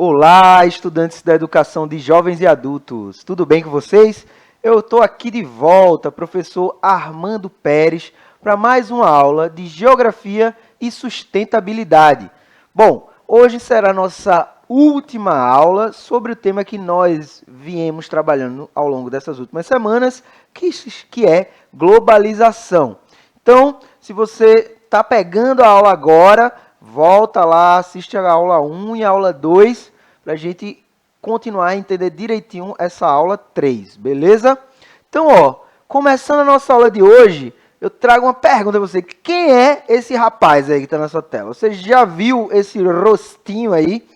Olá, estudantes da educação de jovens e adultos. Tudo bem com vocês? Eu estou aqui de volta, professor Armando Pérez, para mais uma aula de Geografia e Sustentabilidade. Bom, hoje será a nossa última aula sobre o tema que nós viemos trabalhando ao longo dessas últimas semanas, que é globalização. Então, se você está pegando a aula agora, volta lá, assiste a aula 1 e a aula 2, para a gente continuar a entender direitinho essa aula 3, beleza? Então, começando a nossa aula de hoje, eu trago uma pergunta a você. Quem é esse rapaz aí que está na sua tela? Você já viu esse rostinho aí,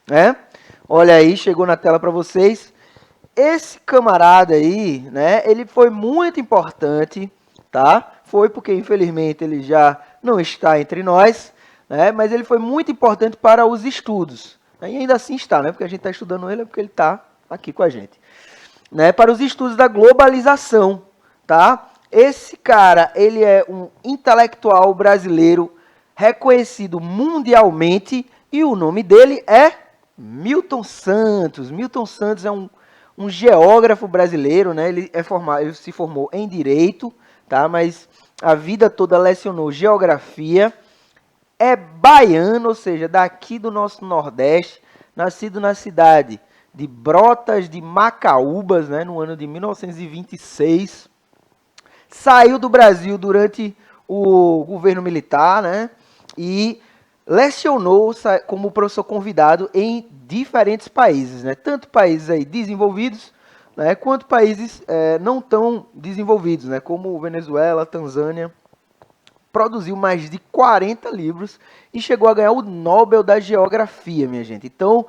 né? Olha aí, chegou na tela para vocês. Esse camarada aí, né, ele foi muito importante, tá? Foi porque, infelizmente, ele já não está entre nós, né? Mas ele foi muito importante para os estudos. E ainda assim está, né? Porque a gente está estudando ele, é porque ele está aqui com a gente. Né? Para os estudos da globalização, tá? Esse cara, ele é um intelectual brasileiro reconhecido mundialmente e o nome dele é Milton Santos. Milton Santos é um geógrafo brasileiro, né? Ele se formou em Direito, tá? Mas a vida toda lecionou Geografia. É baiano, ou seja, daqui do nosso Nordeste, nascido na cidade de Brotas de Macaúbas, né, no ano de 1926. Saiu do Brasil durante o governo militar, né, e lecionou como professor convidado em diferentes países, né, tanto países aí desenvolvidos, né, quanto países não tão desenvolvidos, né, como Venezuela, Tanzânia. Produziu mais de 40 livros e chegou a ganhar o Nobel da Geografia, minha gente. Então,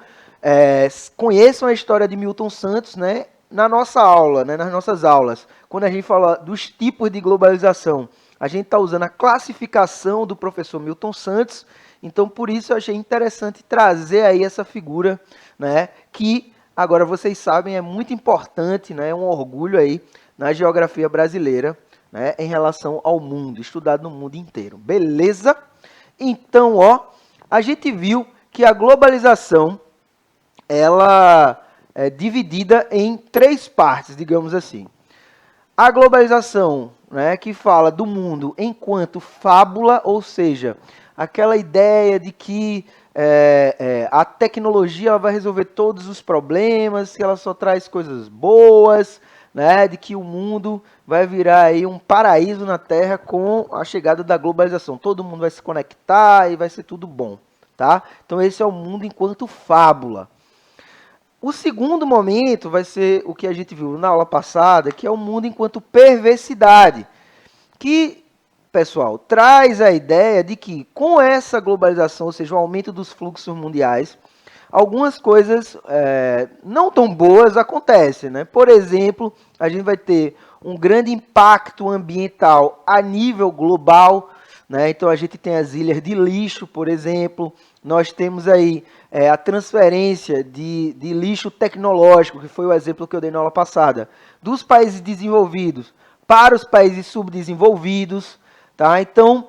conheçam a história de Milton Santos, né, na nossa aula, né, nas nossas aulas. Quando a gente fala dos tipos de globalização, a gente está usando a classificação do professor Milton Santos. Então, por isso, eu achei interessante trazer aí essa figura, né, que, agora vocês sabem, é muito importante, né, é um orgulho aí na geografia brasileira, né, em relação ao mundo, estudado no mundo inteiro. Beleza? Então, a gente viu que a globalização, ela é dividida em 3 partes, digamos assim. A globalização, né, que fala do mundo enquanto fábula, ou seja, aquela ideia de que a tecnologia ela vai resolver todos os problemas, que ela só traz coisas boas, né, de que o mundo vai virar aí um paraíso na Terra com a chegada da globalização. Todo mundo vai se conectar e vai ser tudo bom, tá? Então esse é o mundo enquanto fábula. O segundo momento vai ser o que a gente viu na aula passada, que é o mundo enquanto perversidade, que, pessoal, traz a ideia de que com essa globalização, ou seja, o aumento dos fluxos mundiais, algumas coisas não tão boas acontecem, né? Por exemplo, a gente vai ter um grande impacto ambiental a nível global, né? Então a gente tem as ilhas de lixo, por exemplo. Nós temos aí a transferência de lixo tecnológico, que foi o exemplo que eu dei na aula passada, dos países desenvolvidos para os países subdesenvolvidos, tá? Então,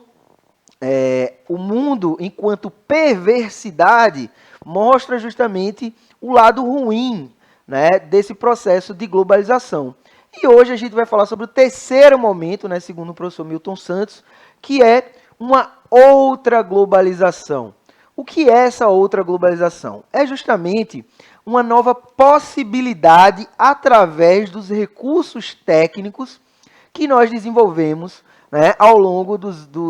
o mundo, enquanto perversidade, mostra justamente o lado ruim, né, desse processo de globalização. E hoje a gente vai falar sobre o terceiro momento, né, segundo o professor Milton Santos, que é uma outra globalização. O que é essa outra globalização? É justamente uma nova possibilidade através dos recursos técnicos que nós desenvolvemos, né, ao longo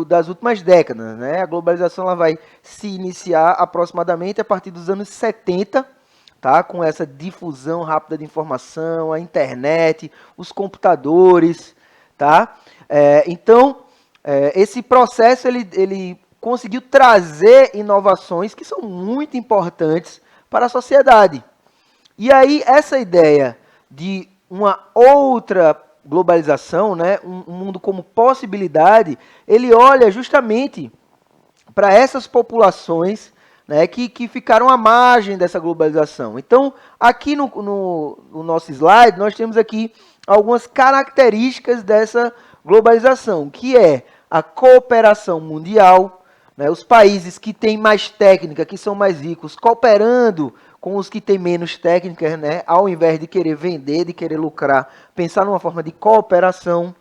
das últimas décadas. Né? A globalização ela vai se iniciar aproximadamente a partir dos anos 70, tá? Com essa difusão rápida de informação, a internet, os computadores. Tá? Então, esse processo ele conseguiu trazer inovações que são muito importantes para a sociedade. E aí, essa ideia de uma outra globalização, né, um mundo como possibilidade, ele olha justamente para essas populações, né, que ficaram à margem dessa globalização. Então, aqui no nosso slide, nós temos aqui algumas características dessa globalização, que é a cooperação mundial, né, os países que têm mais técnica, que são mais ricos, cooperando com os que têm menos técnicas, né? Ao invés de querer vender, de querer lucrar, pensar numa forma de cooperação.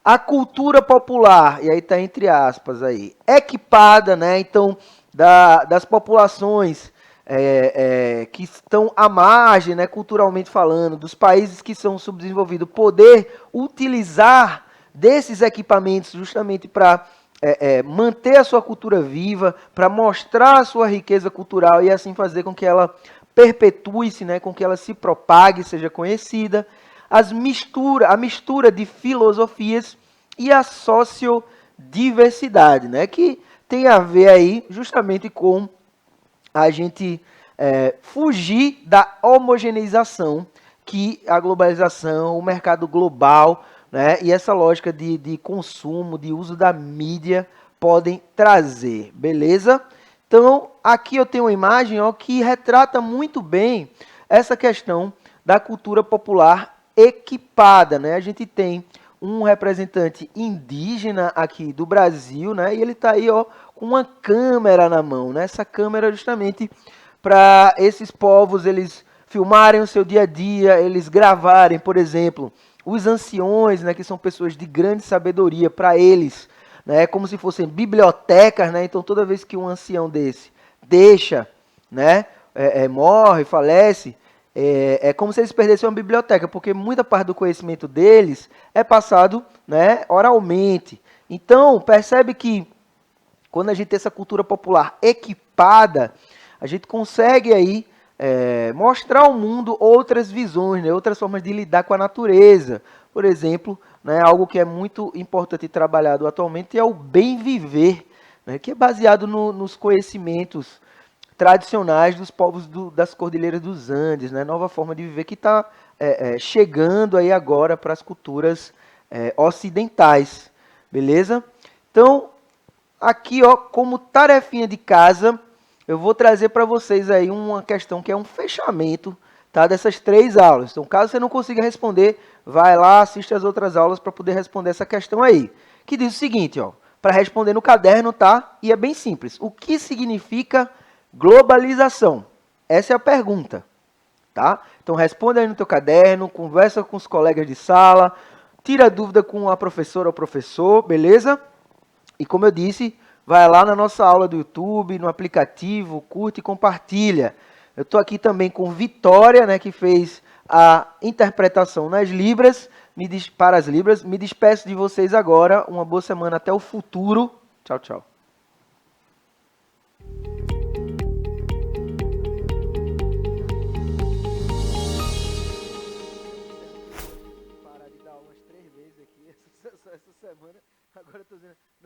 A cultura popular, e aí está entre aspas aí, equipada, né? Então, das populações que estão à margem, né, culturalmente falando, dos países que são subdesenvolvidos, poder utilizar desses equipamentos justamente para manter a sua cultura viva, para mostrar a sua riqueza cultural e assim fazer com que ela perpetue-se, né, com que ela se propague, seja conhecida. A mistura de filosofias e a sociodiversidade, né, que tem a ver aí justamente com a gente fugir da homogeneização que a globalização, o mercado global, né, e essa lógica de consumo, de uso da mídia podem trazer, beleza? Então, aqui eu tenho uma imagem ó, que retrata muito bem essa questão da cultura popular equipada, né? A gente tem um representante indígena aqui do Brasil, né? E ele está aí, ó, com uma câmera na mão, né? Essa câmera justamente para esses povos eles filmarem o seu dia a dia, eles gravarem, por exemplo, os anciões, né, que são pessoas de grande sabedoria, para eles, né, como se fossem bibliotecas, né? Então toda vez que um ancião desse deixa, né, morre, falece, é como se eles perdessem uma biblioteca, porque muita parte do conhecimento deles é passado, né, oralmente. Então, percebe que quando a gente tem essa cultura popular equipada, a gente consegue aí mostrar ao mundo outras visões, né, outras formas de lidar com a natureza. Por exemplo, né, algo que é muito importante e trabalhado atualmente é o bem viver, né, que é baseado nos conhecimentos tradicionais dos povos das Cordilheiras dos Andes, né? Nova forma de viver que está chegando aí agora para as culturas ocidentais, beleza? Então, aqui, ó, como tarefinha de casa, eu vou trazer para vocês aí uma questão que é um fechamento, tá, dessas 3 aulas. Então, caso você não consiga responder, vai lá, assiste as outras aulas para poder responder essa questão aí. Que diz o seguinte, ó, para responder no caderno, tá? E é bem simples. O que significa globalização? Essa é a pergunta, tá? Então responda aí no teu caderno, conversa com os colegas de sala, tira dúvida com a professora ou professor, beleza? E como eu disse, vai lá na nossa aula do YouTube, no aplicativo, curte e compartilha. Eu estou aqui também com Vitória, né, que fez a interpretação nas Libras, para as Libras. Me despeço de vocês agora. Uma boa semana até o futuro. Tchau, tchau. Parar de dar umas 3 vezes aqui essa semana. Agora eu tô dizendo.